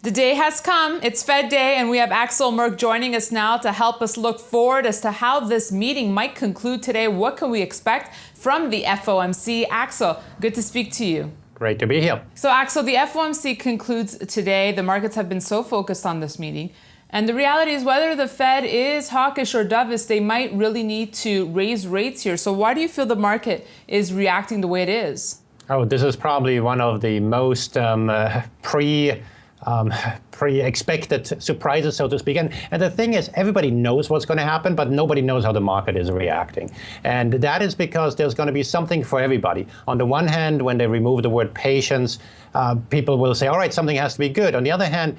The day has come. It's Fed Day, and we have Axel Merk joining us now to help us look forward as to how this meeting might conclude today. What can we expect from the FOMC? Axel, good to speak to you. Great to be here. So Axel, the FOMC concludes today. The markets have been so focused on this meeting. And the reality is whether the Fed is hawkish or dovish, they might really need to raise rates here. So why do you feel the market is reacting the way it is? Oh, this is probably one of the most pre-expected surprises, so to speak. And the thing is, everybody knows what's going to happen, but nobody knows how the market is reacting. And that is because there's going to be something for everybody. On the one hand, when they remove the word patience, people will say, all right, something has to be good. On the other hand,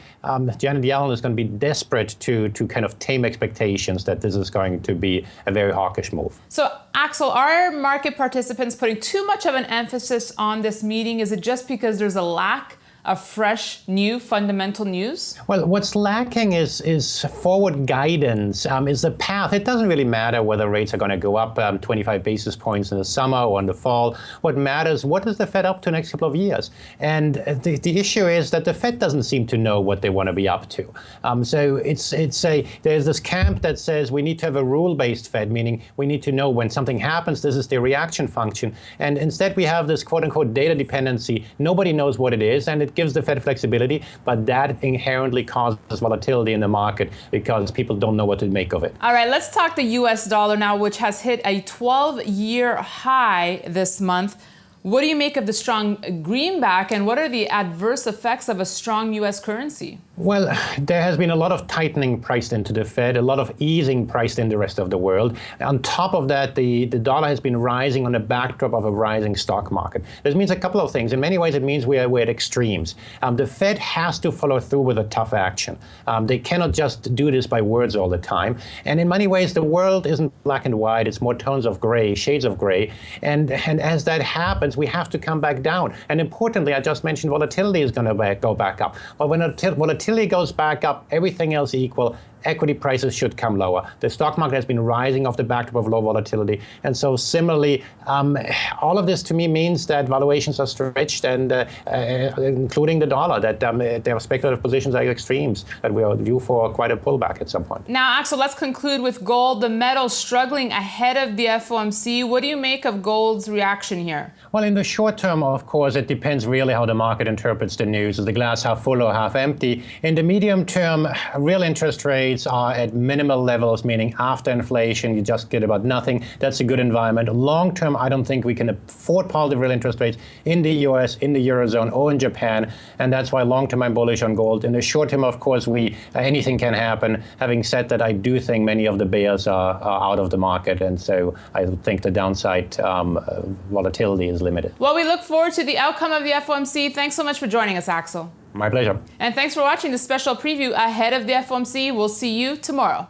Janet Yellen is going to be desperate to kind of tame expectations that this is going to be a very hawkish move. So, Axel, are market participants putting too much of an emphasis on this meeting? Is it just because there's a lack of fresh, new, fundamental news? Well, what's lacking is forward guidance, is the path. It doesn't really matter whether rates are going to go up 25 basis points in the summer or in the fall. What matters, what is the Fed up to the next couple of years? And the issue is that the Fed doesn't seem to know what they want to be up to. So there's this camp that says we need to have a rule-based Fed, meaning we need to know when something happens, this is the reaction function. And instead we have this quote-unquote data dependency. Nobody knows what it is, and it gives the Fed flexibility, but that inherently causes volatility in the market because people don't know what to make of it. All right, let's talk the US dollar now, which has hit a 12-year high this month. What do you make of the strong greenback, and what are the adverse effects of a strong US currency? Well, there has been a lot of tightening priced into the Fed, a lot of easing priced in the rest of the world. On top of that, the dollar has been rising on the backdrop of a rising stock market. This means a couple of things. In many ways, it means we're at extremes. The Fed has to follow through with a tough action. They cannot just do this by words all the time. And in many ways, the world isn't black and white. It's more tones of gray, shades of gray. And as that happens, we have to come back down. And importantly, I just mentioned volatility is going to go back up. Well, when volatility goes back up, everything else equal, equity prices should come lower. The stock market has been rising off the backdrop of low volatility. And so similarly, all of this to me means that valuations are stretched, and including the dollar, that there are speculative positions at extremes, that we are due for quite a pullback at some point. Now, Axel, let's conclude with gold. The metal struggling ahead of the FOMC. What do you make of gold's reaction here? Well, in the short term, of course, it depends really how the market interprets the news. Is the glass half full or half empty? In the medium term, real interest rates are at minimal levels, meaning after inflation, you just get about nothing. That's a good environment. Long term, I don't think we can afford positive real interest rates in the US, in the Eurozone, or in Japan. And that's why long term I'm bullish on gold. In the short term, of course, anything can happen. Having said that, I do think many of the bears are out of the market. And so I think the downside volatility is limited. Well, we look forward to the outcome of the FOMC. Thanks so much for joining us, Axel. My pleasure. And thanks for watching this special preview ahead of the FOMC. We'll see you tomorrow.